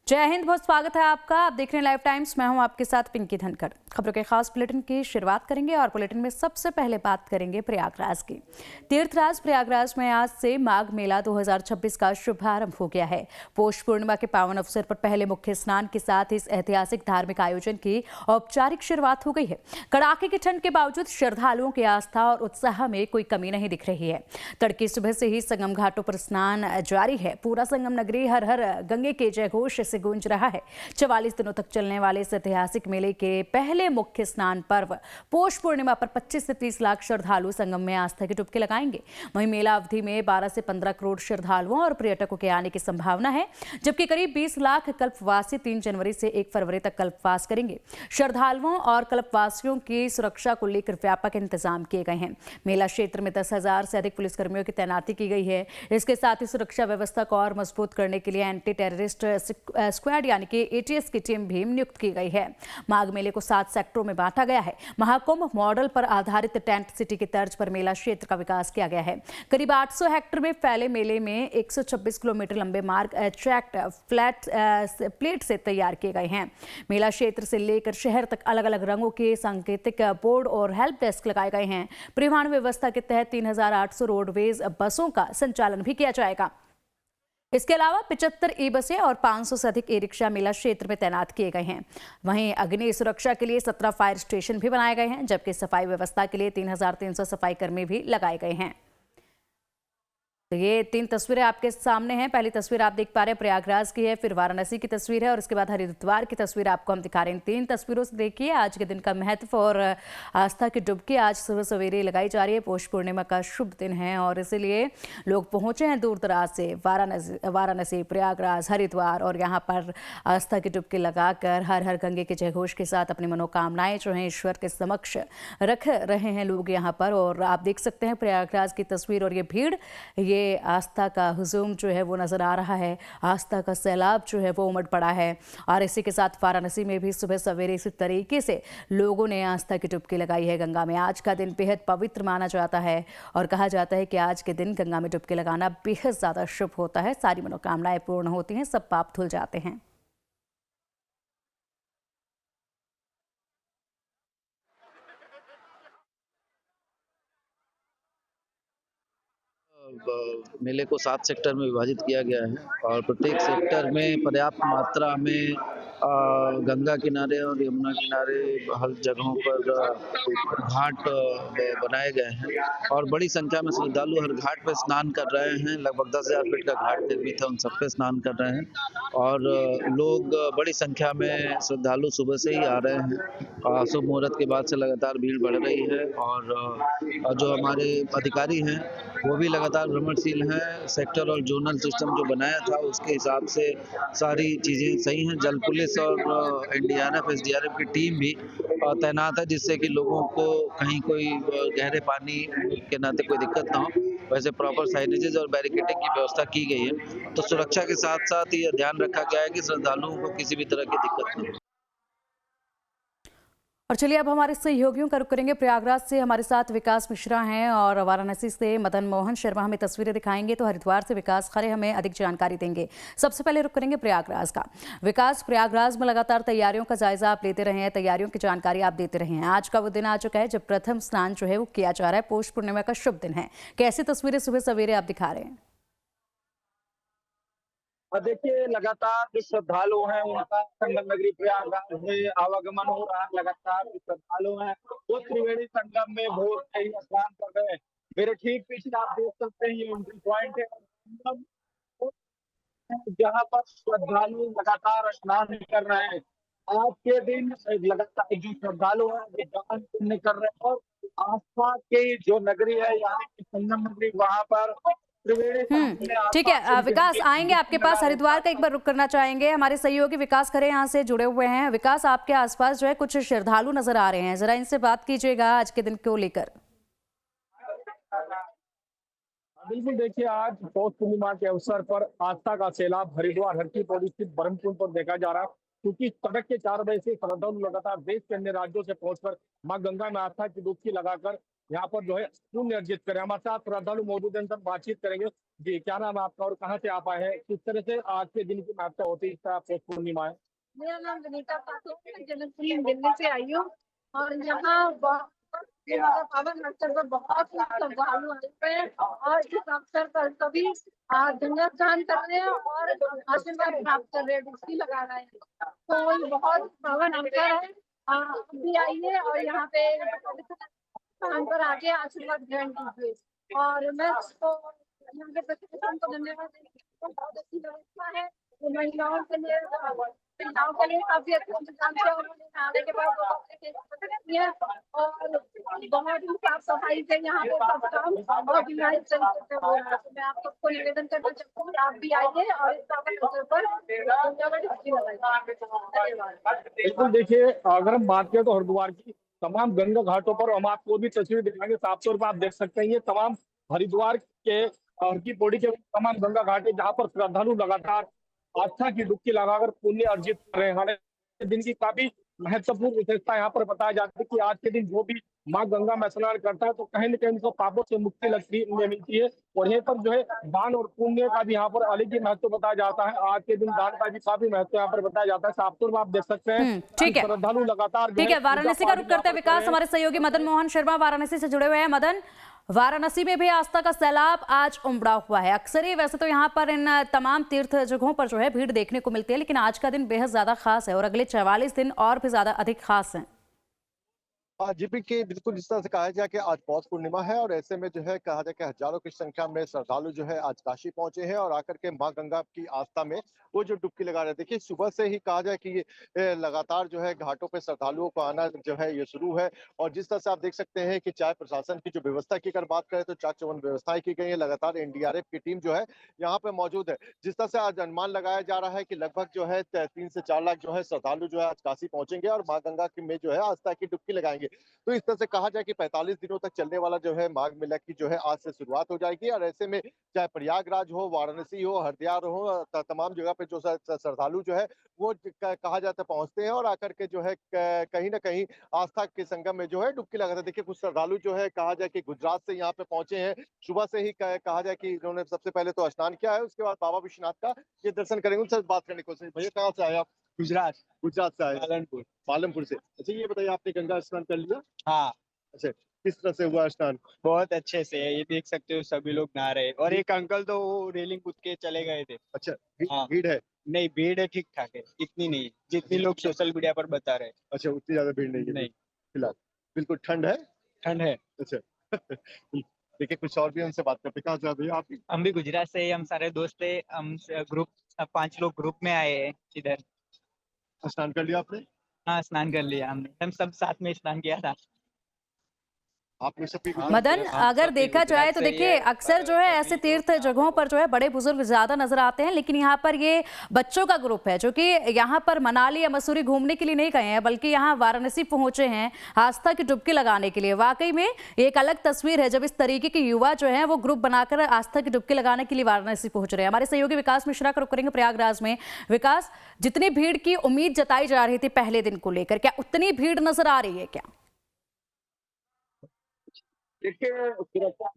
जय हिंद, बहुत स्वागत है आपका। आप देख रहे हैं लाइव टाइम्स। मैं हूं आपके साथ पिंकी धनखड़। खबरों के खास बुलेटिन की शुरुआत करेंगे और बुलेटिन में सबसे पहले बात करेंगे प्रयागराज की। तीर्थराज प्रयागराज में आज से माघ मेला 2026 का शुभारंभ हो गया है। पौष पूर्णिमा के पावन अवसर पर पहले मुख्य स्नान के साथ इस ऐतिहासिक धार्मिक आयोजन की औपचारिक शुरुआत हो गई है। कड़ाके की ठंड के बावजूद श्रद्धालुओं की आस्था और उत्साह में कोई कमी नहीं दिख रही है। तड़के सुबह से ही संगम घाटों पर स्नान जारी है। पूरा संगम नगरी हर हर गंगे के जयघोष से गूंज रहा है। 44 दिनों तक चलने वाले इस ऐतिहासिक मेले के पहले मुख्य स्नान पर्व पौष पूर्णिमा पर 25 से 30 लाख श्रद्धालु संगम में आस्था की डुबकी लगाएंगे। वहीं मेला अवधि में 12 से 15 करोड़ श्रद्धालुओं और पर्यटकों के आने की संभावना है, जबकि करीब 20 लाख कल्पवासी 3 जनवरी से 1 फरवरी तक कल्पवास करेंगे। श्रद्धालुओं और कल्पवासियों की सुरक्षा को लेकर व्यापक इंतजाम किए गए हैं। मेला क्षेत्र में 10,000 से अधिक पुलिसकर्मियों की तैनाती की गई है। इसके साथ ही सुरक्षा व्यवस्था को और मजबूत करने के लिए एंटी टेररिस्ट स्क्वाड यानी कि एटीएस की टीम भी नियुक्त की गई है। माघ मेले को 7 सेक्टरों में बांटा गया है। महाकुंभ मॉडल पर आधारित टेंट सिटी की तर्ज पर मेला क्षेत्र का विकास किया गया है। करीब 800 हेक्टेयर में फैले मेले में 126 किलोमीटर लंबे मार्ग ट्रैक्ट फ्लैट प्लेट से तैयार किए गए हैं। मेला क्षेत्र से लेकर शहर तक अलग अलग रंगों के सांकेतिक बोर्ड और हेल्प डेस्क लगाए गए हैं। परिवहन व्यवस्था के तहत 3800 रोडवेज बसों का संचालन भी किया जाएगा। इसके अलावा 75 ई बसें और 500 से अधिक ई रिक्शा मेला क्षेत्र में तैनात किए गए हैं। वहीं अग्नि सुरक्षा के लिए 17 फायर स्टेशन भी बनाए गए हैं, जबकि सफाई व्यवस्था के लिए 3300 सफाई कर्मी भी लगाए गए हैं। तो ये 3 तस्वीरें आपके सामने हैं। पहली तस्वीर आप देख पा रहे हैं प्रयागराज की है, फिर वाराणसी की तस्वीर है और उसके बाद हरिद्वार की तस्वीर आपको हम दिखा रहे हैं। 3 तस्वीरों से देखिए आज के दिन का महत्व और आस्था की डुबकी आज सुबह सवेरे लगाई जा रही है। पौष पूर्णिमा का शुभ दिन है और इसीलिए लोग पहुंचे हैं दूर दराज से। वाराणसी, प्रयागराज, हरिद्वार और यहाँ पर आस्था की डुबकी लगाकर हर हर गंगे के जयघोष के साथ अपनी मनोकामनाएं जो हैं ईश्वर के समक्ष रख रहे हैं लोग यहाँ पर। और आप देख सकते हैं प्रयागराज की तस्वीर और ये भीड़, ये आस्था का हुजूम जो है वो नजर आ रहा है। आस्था का सैलाब जो है वो उमड़ पड़ा है। और इसी के साथ वाराणसी में भी सुबह सवेरे इसी तरीके से लोगों ने आस्था की डुबकी लगाई है गंगा में। आज का दिन बेहद पवित्र माना जाता है और कहा जाता है कि आज के दिन गंगा में डुबकी लगाना बेहद ज्यादा शुभ होता है। सारी मनोकामनाएं पूर्ण होती हैं, सब पाप धुल जाते हैं। मेले को 7 सेक्टर में विभाजित किया गया है और प्रत्येक सेक्टर में पर्याप्त मात्रा में गंगा किनारे और यमुना किनारे हर जगहों पर घाट बनाए गए हैं और बड़ी संख्या में श्रद्धालु हर घाट पर स्नान कर रहे हैं। लगभग 10,000 फीट का घाट निर्मित है, उन सब पे स्नान कर रहे हैं और लोग बड़ी संख्या में श्रद्धालु सुबह से ही आ रहे हैं। शुभ मुहूर्त के बाद से लगातार भीड़ बढ़ रही है और जो हमारे अधिकारी हैं वो भी लगातार भ्रमणशील हैं। सेक्टर और जोनल सिस्टम जो बनाया था उसके हिसाब से सारी चीज़ें सही हैं। जल पुलिस और एनडीआरएफ एसडीआरएफ की टीम भी तैनात है, जिससे कि लोगों को कहीं कोई गहरे पानी के नाते कोई दिक्कत ना हो। वैसे प्रॉपर साइनेजेस और बैरिकेडिंग की व्यवस्था की गई है। तो सुरक्षा के साथ साथ ये ध्यान रखा गया है कि श्रद्धालुओं को किसी भी तरह की दिक्कत न हो। और चलिए अब हमारे सहयोगियों का रुख करेंगे। प्रयागराज से हमारे साथ विकास मिश्रा हैं और वाराणसी से मदन मोहन शर्मा हमें तस्वीरें दिखाएंगे, तो हरिद्वार से विकास खरे हमें अधिक जानकारी देंगे। सबसे पहले रुख करेंगे प्रयागराज का। विकास, प्रयागराज में लगातार तैयारियों का जायजा आप लेते रहे हैं, तैयारियों की जानकारी आप देते रहे हैं। आज का वो दिन आ चुका है जब प्रथम स्नान जो है वो किया जा रहा है। पौष पूर्णिमा का शुभ दिन है। कैसी तस्वीरें सुबह सवेरे आप दिखा रहे हैं? देखिए, लगातार जो श्रद्धालु हैं उनका संगम नगरी प्रयागराज में आवागमन हो रहा है। लगातार जो श्रद्धालु हैं वो त्रिवेणी संगम में भोर से ही स्नान कर रहे हैं। मेरे ठीक पीछे आप देख सकते हैं ये एंट्री पॉइंट है संगम, जहाँ पर श्रद्धालु लगातार स्नान कर रहे हैं। आज के दिन लगातार जो श्रद्धालु हैं वो दान पुण्य कर रहे हैं और आसपास की जो नगरी है यानी कि संगम नगरी, वहां पर त्रिवेणी संगम में ठीक आसपास है विकास, आएंगे आपके पास। हरिद्वार का एक बार रुख करना चाहेंगे। हमारे सहयोगी विकास खरे यहाँ से जुड़े हुए हैं। विकास, आपके आसपास जो है कुछ श्रद्धालु नजर आ रहे हैं, जरा इनसे बात कीजिएगा आज के दिन को लेकर। बिल्कुल, देखिए आज पौष पूर्णिमा के अवसर पर आस्था का सैलाब हरिद्वार हर की पौड़ी स्थित ब्रह्मकुंड पर देखा जा रहा है। क्योंकि सड़क के 4 बजे से श्रद्धालु लगातार देश के अन्य राज्यों से पहुंचकर मां गंगा में आस्था की डुबकी लगाकर यहाँ पर जो है पुण्य अर्जित करें। हमारे साथ श्रद्धालु मौजूद हैं, हम बातचीत करेंगे। जी, क्या नाम है आपका और कहाँ से आप आए हैं? किस तरह से आज के दिन की महत्ता होती है, इस तरह पौष पूर्णिमा है? मेरा नाम विनीता खातून है, मैं जन्मभूमि दिल्ली से आई हूँ और यहाँ बहुत ये हमारा पावन अवसर पर बहुत ही श्रद्धालु आए हुए हैं और इस अवसर पर सभी गंगा स्नान कर रहे हैं और आशीर्वाद प्राप्त कर रहे हैं, डुबकी लगा रहे हैं। तो ये बहुत पावन अवसर है। आप भी आइए और यहाँ पे पवित्र स्थान पर आके आशीर्वाद ग्रहण कीजिए। और मैं तो यहाँ के प्रशासन को धन्यवाद देती हूँ, बहुत अच्छी व्यवस्था है। तो महिलाओं के लिए काफी अच्छा इंतजाम किया उन्होंने, आने के बाद वो है और बहुत ही साफ सफाई से यहाँ पे सब काम और बीमारी तरीके से हो रहा है। तो मैं आप सबको निवेदन करना चाहती हूँ, आप भी आइए और इस पावन अवसर पर डुबकी लगाइए। धन्यवाद। बिल्कुल, देखिए अगर हम बात करें तो हरिद्वार की तमाम गंगा घाटों पर हम आपको भी तस्वीर दिखाएंगे। साफ तौर पर आप देख सकते हैं ये तमाम हरिद्वार के हर की पौड़ी के तमाम गंगा घाट है जहाँ पर श्रद्धालु लगातार आस्था की डुबकी लगाकर पुण्य अर्जित कर रहे हैं। हालांकि दिन की काफी महत्वपूर्ण विशेषता यहाँ पर बताया जाता है कि आज के दिन जो भी माँ गंगा में स्नान करता है तो कहीं न कहीं उनको पापों से मुक्ति मिलती है। और यहीं पर जो है दान और पुण्य का भी यहाँ पर अलग ही महत्व बताया जाता है। आज के दिन दान का भी काफी महत्व यहाँ पर बताया जाता है। साफ तौर पर आप देख सकते हैं ठीक है, श्रद्धालु लगातार ठीक है। वाराणसी का रुख करते हैं विकास, हमारे सहयोगी मदन मोहन शर्मा वाराणसी से जुड़े हुए हैं। मदन, वाराणसी में भी आस्था का सैलाब आज उमड़ा हुआ है। अक्सर ही वैसे तो यहाँ पर इन तमाम तीर्थ जगहों पर जो है भीड़ देखने को मिलती है, लेकिन आज का दिन बेहद ज्यादा खास है और अगले 44 दिन और भी ज्यादा अधिक खास हैं। जीपी के बिल्कुल जिस तरह से कहा जाए कि आज पौष पूर्णिमा है और ऐसे में जो है कहा जाए कि हजारों की संख्या में श्रद्धालु जो है आज काशी पहुंचे हैं और आकर के मां गंगा की आस्था में वो जो डुबकी लगा रहे हैं। देखिए सुबह से ही कहा जाए कि ये लगातार जो है घाटों पे श्रद्धालुओं को आना जो है ये शुरू है। और जिस तरह से आप देख सकते हैं कि चाहे प्रशासन की जो व्यवस्था की अगर बात करें तो चाक चौबंद व्यवस्थाएं की गई है। लगातार एनडीआरएफ की टीम जो है यहाँ पे मौजूद है। जिस तरह से आज अनुमान लगाया जा रहा है कि लगभग जो है 3 से 4 लाख जो है श्रद्धालु जो है आज काशी पहुंचेंगे और मां गंगा में जो है आस्था की डुबकी लगाएंगे। तो इस तरह से कहा जाए कि 45 दिनों तक चलने वाला जो है माघ मेला की जो है आज से शुरुआत हो जाएगी। और ऐसे में चाहे प्रयागराज हो, वाराणसी हो, हरिद्वार हो, तमाम जगह पे जो श्रद्धालु जो है वो कहा जाता है पहुंचते हैं और आकर के जो है कहीं ना कहीं आस्था के संगम में जो है डुबकी लगाते हैं। देखिए कुछ श्रद्धालु जो है कहा जाए कि गुजरात से यहाँ पे पहुंचे हैं। सुबह से ही कहा जाए कि इन्होंने सबसे पहले तो स्नान किया है, उसके बाद बाबा विश्वनाथ का ये दर्शन करेंगे। उनसे बात करने की कोशिश। भैया कहाँ से आए आप? गुजरात से आए, पालनपुर से। अच्छा ये बताइए आपने गंगा स्नान कर लिया? हाँ, अच्छा किस तरह से हुआ स्नान? बहुत अच्छे से है, ये देख सकते हो सभी लोग नहा रहे हैं और एक अंकल तो वो रेलिंग कूद के चले गए थे। अच्छा हाँ। भीड़ है? नहीं, भीड़ है, ठीक ठाक है, इतनी नहीं जितनी लोग सोशल मीडिया पर बता रहे हैं। अच्छा उतनी ज्यादा भीड़ नहीं है नहीं। फिलहाल। बिल्कुल ठंड है? ठंड है। अच्छा देखिए कुछ और भी हमसे बात करते हैं। कहाँ से भैया आप? हम भी गुजरात से, हम सारे दोस्त थे, हम ग्रुप 5 लोग ग्रुप में आए हैं इधर। स्नान कर लिया आपने? हाँ, स्नान कर लिया हमने, हम सब साथ में स्नान किया था। आपने सब मदन, अगर देखा जाए तो देखिए अक्सर जो है ऐसे तीर्थ जगहों पर जो है बड़े बुजुर्ग ज्यादा नजर आते हैं, लेकिन यहाँ पर ये बच्चों का ग्रुप है जो कि यहाँ पर मनाली या मसूरी घूमने के लिए नहीं गए हैं, बल्कि यहाँ वाराणसी पहुंचे हैं आस्था की डुबकी लगाने के लिए। वाकई में एक अलग तस्वीर है जब इस तरीके के युवा जो है वो ग्रुप बनाकर आस्था की डुबकी लगाने के लिए वाराणसी पहुंच रहे हैं। हमारे सहयोगी विकास मिश्रा का रुख करेंगे प्रयागराज में। विकास, जितनी भीड़ की उम्मीद जताई जा रही थी पहले दिन को लेकर, क्या उतनी भीड़ नजर आ रही है क्या? देखिए सुरक्षा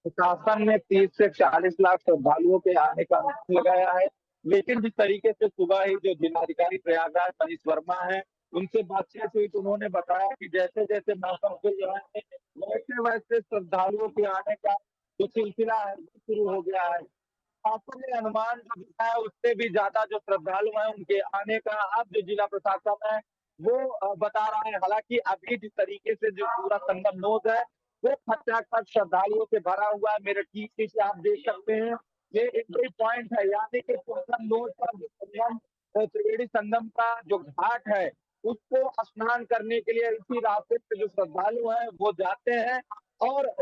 प्रशासन ने 30 से 40 लाख श्रद्धालुओं के आने का अनुमान लगाया है, लेकिन जिस तरीके से सुबह ही जो जिलाधिकारी प्रयागराज मनीष वर्मा है उनसे बातचीत हुई तो उन्होंने बताया कि जैसे जैसे मौसम खुल रहा है वैसे वैसे श्रद्धालुओं के आने का जो सिलसिला है शुरू हो गया है। शासन ने अनुमान जो दिखाया उससे भी ज्यादा जो श्रद्धालु हैं उनके आने का अब जो जिला प्रशासन है वो बता रहा है। हालांकि अभी जिस तरीके से जो पूरा संगम नोद है वो खचाखच श्रद्धालुओं से भरा हुआ है। मेरे ठीक पीछे आप देख सकते हैं ये एंट्री पॉइंट है, यानी कि संगम नोड पर जो संगम त्रिवेणी संगम का जो घाट है उसको स्नान करने के लिए इसी रास्ते से जो श्रद्धालु हैं वो जाते हैं और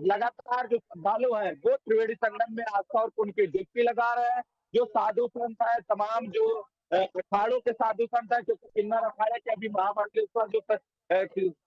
लगातार जो श्रद्धालु हैं वो त्रिवेणी संगम में आस्था और उनकी डुबकी लगा रहे हैं। जो साधु संत है, तमाम जो अखाड़ों के साधु संत है, क्योंकि किन्नर अखाड़े के अभी महामंडलेश्वर जो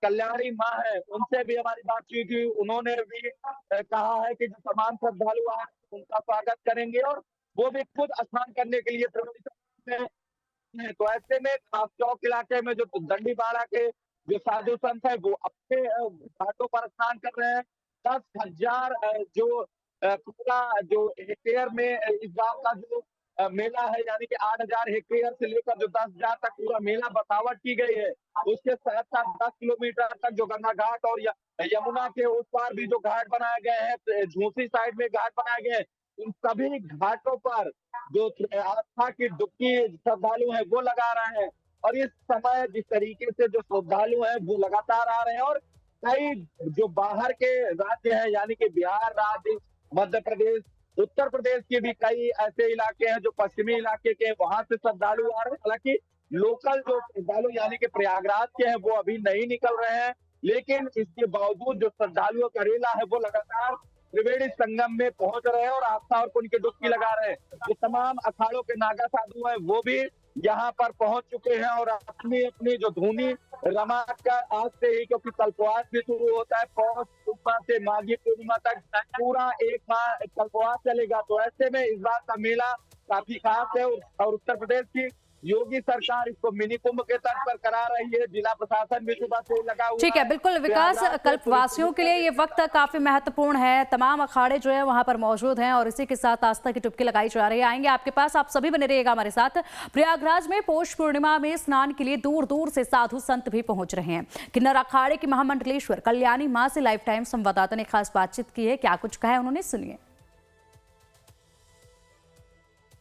कल्याणी माँ है उनसे भी हमारी बातचीत हुई। उन्होंने भी कहा है कि जो तमाम श्रद्धालु आए उनका स्वागत करेंगे और वो भी खुद स्नान करने के लिए त्रिवेणी संगम में है। तो ऐसे में खास चौक इलाके में जो दंडीबाड़ा के जो साधु संत है वो अपने घाटों पर स्नान कर रहे हैं। 10,000 जो पूरा जो हेक्टेयर में इस बार का जो मेला है, यानी कि 8,000 हेक्टेयर से लेकर जो 10,000 तक पूरा मेला बसावट की गई है। उसके साथ साथ 10 किलोमीटर तक जो गंगा घाट और यमुना के उस पार भी जो घाट बनाए गए हैं, झूसी साइड में घाट बनाए गए हैं, उन सभी घाटों पर जो आस्था की डुबकी श्रद्धालु हैं वो लगा रहे हैं। और इस समय जिस तरीके से जो श्रद्धालु हैं वो लगातार आ रहे हैं, और कई जो बाहर के राज्य हैं, यानी कि बिहार राज्य, मध्य प्रदेश, उत्तर प्रदेश के भी कई ऐसे इलाके हैं जो पश्चिमी इलाके के, वहां से श्रद्धालु आ रहे हैं। हालांकि लोकल जो श्रद्धालु यानी कि प्रयागराज के हैं वो अभी नहीं निकल रहे हैं, लेकिन इसके बावजूद जो श्रद्धालुओं का रेला है वो लगातार त्रिवेणी संगम में पहुंच रहे हैं और आस्था और पुण्य की डुबकी लगा रहे हैं। जो तमाम अखाड़ों के नागा साधु हैं वो भी यहाँ पर पहुंच चुके हैं और अपनी अपनी जो धुनी रमा कर आज से ही, क्योंकि कल्पवास भी शुरू होता है, पौष पूर्णिमा से माघी पूर्णिमा तक पूरा एक माह कल्पवास चलेगा। तो ऐसे में इस बार का मेला काफी खास है और उत्तर प्रदेश की योगी सरकार इसको मिनी कुंभ के तर्ज पर करा रही है। जिला प्रशासन भी सुबह से लगा हुआ ठीक है, बिल्कुल विकास, कल्पवासियों के लिए ये वक्त काफी महत्वपूर्ण है। तमाम अखाड़े जो है वहां पर मौजूद हैं और इसी के साथ आस्था की डुबकी लगाई जा रही है। आएंगे आपके पास, आप सभी बने रहिएगा हमारे साथ। प्रयागराज में पौष पूर्णिमा में स्नान के लिए दूर दूर से साधु संत भी पहुंच रहे हैं। किन्नर अखाड़े की महामंडलेश्वर कल्याणी मां से लाइफ टाइम संवाददाता ने खास बातचीत की है। क्या कुछ कहा है उन्होंने, सुनिए।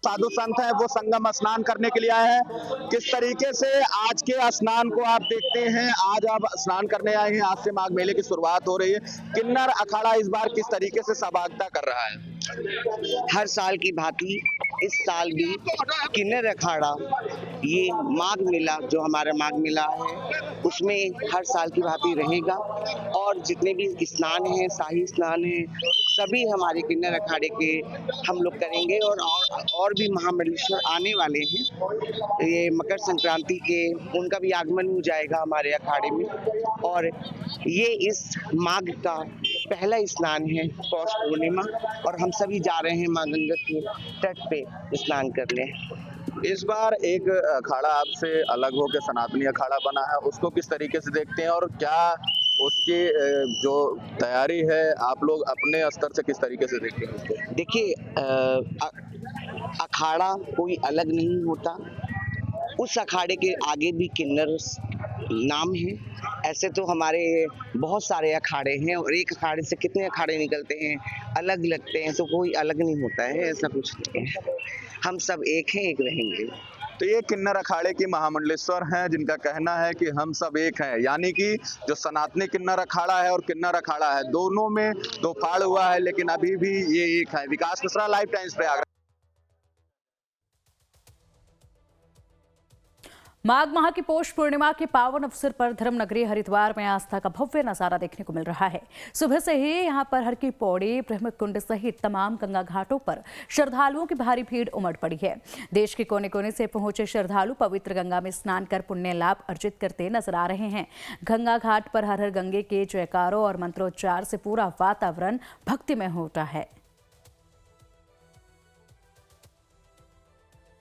साधु संत हैं वो संगम स्नान करने के लिए आए हैं। किस तरीके से आज के स्नान को आप देखते हैं, आज आप स्नान करने आए हैं, आज से माघ मेले की शुरुआत हो रही है। किन्नर अखाड़ा इस बार किस तरीके से सहभागिता कर रहा है? हर साल की भांति इस साल भी किन्नर अखाड़ा ये माघ मेला जो हमारा माघ मेला है उसमें हर साल की भांति रहेगा और जितने भी स्नान हैं, शाही स्नान हैं, सभी हमारे किन्नर अखाड़े के हम लोग करेंगे। और भी महामंडलेश्वर आने वाले हैं, ये मकर संक्रांति के उनका भी आगमन हो जाएगा हमारे अखाड़े में। और ये इस माघ का पहला स्नान है, पौष पूर्णिमा, और हम सभी जा रहे हैं माँ गंगा के तट पे स्नान करने। इस बार एक अखाड़ा आपसे अलग होकर सनातनी अखाड़ा बना है, उसको किस तरीके से देखते हैं और क्या उसकी जो तैयारी है आप लोग अपने स्तर से किस तरीके से देखते हैं उसको? देखिए, अखाड़ा कोई अलग नहीं होता, उस अखाड़े के आगे भी किन्नर नाम है। ऐसे तो हमारे बहुत सारे अखाड़े हैं और एक अखाड़े से कितने अखाड़े निकलते हैं, अलग लगते हैं, तो कोई अलग नहीं होता है, ऐसा कुछ नहीं है। हम सब एक हैं, एक रहेंगे। तो ये किन्नर अखाड़े की महामंडलेश्वर हैं जिनका कहना है कि हम सब एक हैं, यानी कि जो सनातनी किन्नर अखाड़ा है और किन्नर अखाड़ा है दोनों में दो फाड़ हुआ है, लेकिन अभी भी ये एक है। विकास मिश्रा, लाइव टाइम्स प्रयागराज। माघ माह की पौष पूर्णिमा के पावन अवसर पर धर्मनगरी हरिद्वार में आस्था का भव्य नजारा देखने को मिल रहा है। सुबह से ही यहां पर हर की पौड़ी, ब्रह्मकुंड सहित तमाम गंगा घाटों पर श्रद्धालुओं की भारी भीड़ उमड़ पड़ी है। देश के कोने कोने से पहुंचे श्रद्धालु पवित्र गंगा में स्नान कर पुण्य लाभ अर्जित करते नजर आ रहे हैं। गंगा घाट पर हर हर गंगे के जयकारों और मंत्रोच्चार से पूरा वातावरण भक्तिमय होता है।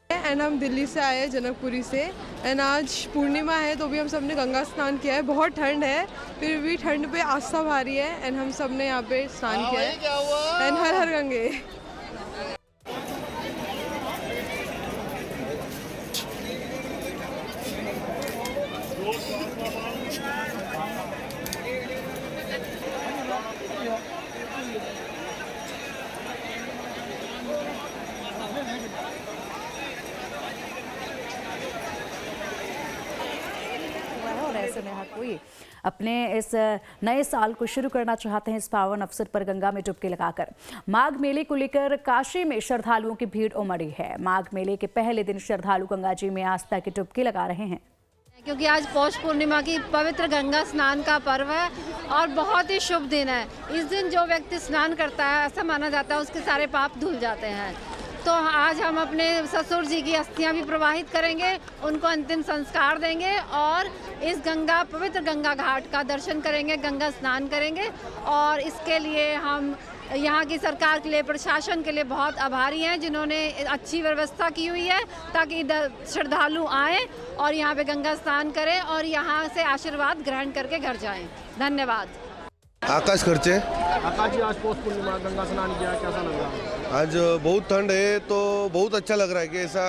एंड हम दिल्ली से आए हैं, जनकपुरी से। एंड आज पूर्णिमा है तो भी हम सब ने गंगा स्नान किया है। बहुत ठंड है, फिर भी ठंड पे आस्था भारी है एंड हम सब ने यहाँ पे स्नान किया है। एंड हर हर गंगे। ऐसे में हर कोई अपने इस नए साल को शुरू करना चाहते हैं इस पावन अवसर पर गंगा में डुबकी लगाकर। माघ मेले को लेकर काशी में श्रद्धालुओं की भीड़ उमड़ी है। माघ मेले के पहले दिन श्रद्धालु गंगा जी में आस्था की डुबकी लगा रहे हैं, क्योंकि आज पौष पूर्णिमा की पवित्र गंगा स्नान का पर्व है और बहुत ही शुभ दिन है। इस दिन जो व्यक्ति स्नान करता है, ऐसा माना जाता है उसके सारे पाप धुल जाते हैं। तो आज हम अपने ससुर जी की अस्थियां भी प्रवाहित करेंगे, उनको अंतिम संस्कार देंगे और इस पवित्र गंगा घाट का दर्शन करेंगे, गंगा स्नान करेंगे। और इसके लिए हम यहाँ की सरकार के लिए, प्रशासन के लिए बहुत आभारी हैं, जिन्होंने अच्छी व्यवस्था की हुई है ताकि श्रद्धालु आएँ और यहाँ पे गंगा स्नान करें और यहाँ से आशीर्वाद ग्रहण करके घर जाएं। धन्यवाद। आकाश खर्चे। आकाश जी, आज पौष पूर्णिमा, गंगा स्नान किया, कैसा लग रहा है? आज बहुत ठंड है तो बहुत अच्छा लग रहा है कि ऐसा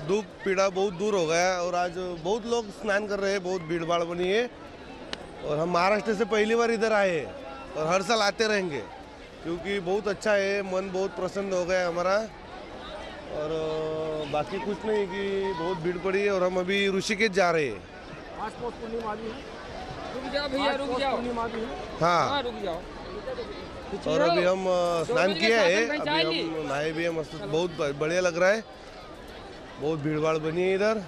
दुख पीड़ा बहुत दूर हो गया और आज बहुत लोग स्नान कर रहे हैं, बहुत भीड़ भाड़ बनी है और हम महाराष्ट्र से पहली बार इधर आए हैं और हर साल आते रहेंगे क्योंकि बहुत अच्छा है, मन बहुत प्रसन्न हो गया हमारा। और बाकी कुछ नहीं कि बहुत भीड़ पड़ी है और हम अभी ऋषिकेश जा रहे हैं। आज पौष पूर्णिमा भी है। रुक जाओ भैया, रुक जाओ। पूर्णिमा भी है। हाँ, रुक जाओ। और अभी हम स्नान किया है, अभी हम नहाए भी हैं, मस्त बहुत बढ़िया लग रहा है, बहुत भीड़ भाड़ बनी है इधर।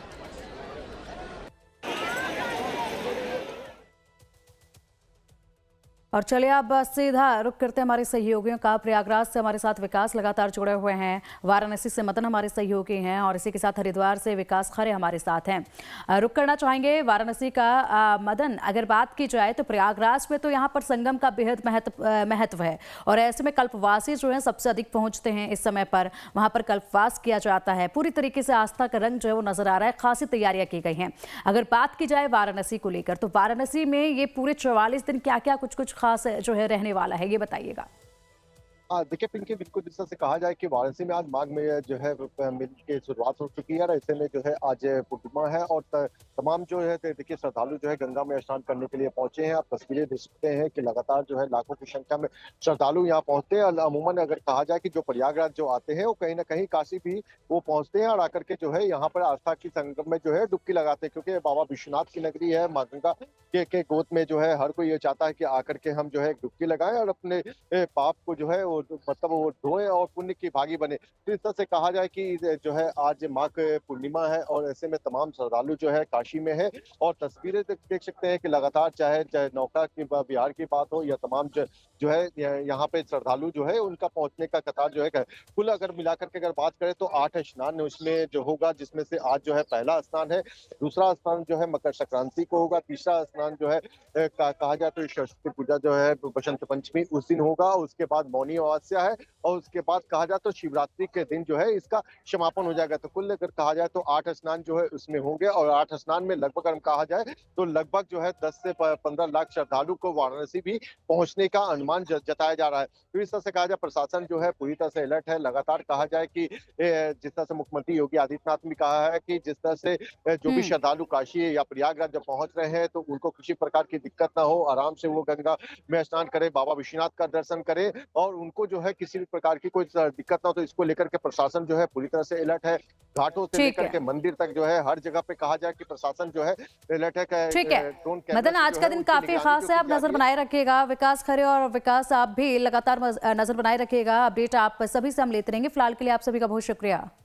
और चलिए अब सीधा रुक करते हैं हमारे सहयोगियों का। प्रयागराज से हमारे साथ विकास लगातार जुड़े हुए हैं, वाराणसी से मदन हमारे सहयोगी हैं और इसी के साथ हरिद्वार से विकास खरे हमारे साथ हैं। रुक करना चाहेंगे वाराणसी का। मदन, अगर बात की जाए तो प्रयागराज में तो यहाँ पर संगम का बेहद महत्व है और ऐसे में कल्पवासी जो है सबसे अधिक पहुँचते हैं। इस समय पर वहाँ पर कल्पवास किया जाता है, पूरी तरीके से आस्था का रंग जो है वो नजर आ रहा है, खासी तैयारियां की गई हैं। अगर बात की जाए वाराणसी को लेकर तो वाराणसी में ये पूरे 44 दिन क्या क्या कुछ खास जो है रहने वाला है, ये बताइएगा। देखिए पिंकी, बिल्कुल जिस तरह से कहा जाए कि वाराणसी में आज माघ में जो है मेले की शुरुआत हो चुकी है और ऐसे में जो है आज पूर्णिमा है और तमाम जो है देखिए श्रद्धालु जो है गंगा में स्नान करने के लिए पहुंचे हैं। आप तस्वीरें देख सकते हैं कि लगातार जो है लाखों की संख्या में श्रद्धालु यहाँ पहुंचते हैं। अमूमन अगर कहा जाए कि जो प्रयागराज जो आते हैं वो कहीं ना कहीं काशी भी वो पहुंचते हैं और आकर के जो है यहाँ पर आस्था की संगम में जो है डुबकी लगाते हैं, क्योंकि बाबा विश्वनाथ की नगरी है, माँ गंगा के गोद में जो है हर कोई ये चाहता है कि आकर के हम जो है डुबकी लगाएं और अपने पाप को जो है मतलब वो धोए और पुण्य की भागी बने। तो इस तरह से कहा जाए कि जो है आज माघ पूर्णिमा है और ऐसे में तमाम श्रद्धालु जो है काशी में है और तस्वीरें देख सकते हैं कि लगातार चाहे नौका की बिहार की बात हो या तमाम जो है यहाँ पे श्रद्धालु जो है उनका पहुंचने का कतार जो है कुल अगर मिलाकर के अगर बात करें तो 8 स्नान उसमें जो होगा, जिसमें से आज जो है पहला स्नान है, दूसरा स्नान जो है मकर संक्रांति को होगा, तीसरा स्नान जो है कहा जाए तो सरस्वती पूजा जो है बसंत पंचमी उस दिन होगा, उसके बाद मौनी अमावस्या है और उसके बाद कहा जाए तो शिवरात्रि के दिन जो है इसका समापन हो जाएगा। तो कुल अगर कहा जाए तो 8 स्नान जो है उसमें होंगे और 8 स्नान में लगभग अगर कहा जाए तो लगभग जो है 10 से 15 लाख श्रद्धालु को वाराणसी भी पहुंचने का अनुमान जताया जा रहा है। तो इस तरह से कहा जाए प्रशासन जो है पूरी तरह से अलर्ट है। लगातार कहा जाए कि जिस तरह से मुख्यमंत्री योगी आदित्यनाथ ने कहा है कि जिस तरह से जो भी श्रद्धालु काशी या प्रयागराज जब पहुंच रहे हैं तो उनको किसी प्रकार की दिक्कत ना हो, आराम से वो गंगा में स्नान करें, बाबा विश्वनाथ का दर्शन करें और उनको जो है किसी भी प्रकार की कोई दिक्कत ना हो। तो इसको लेकर के प्रशासन जो है पूरी तरह से अलर्ट है। घाटों से लेकर के मंदिर तक जो है हर जगह पे कहा जाए कि प्रशासन जो है अलर्ट है। ठीक है मदन, आज का दिन काफी खास है, आप नजर बनाए रखिएगा। विकास खरे और विकास आप भी लगातार नजर बनाए रखिएगा। अपडेट आप सभी से हम लेते रहेंगे। फिलहाल के लिए आप सभी का बहुत शुक्रिया।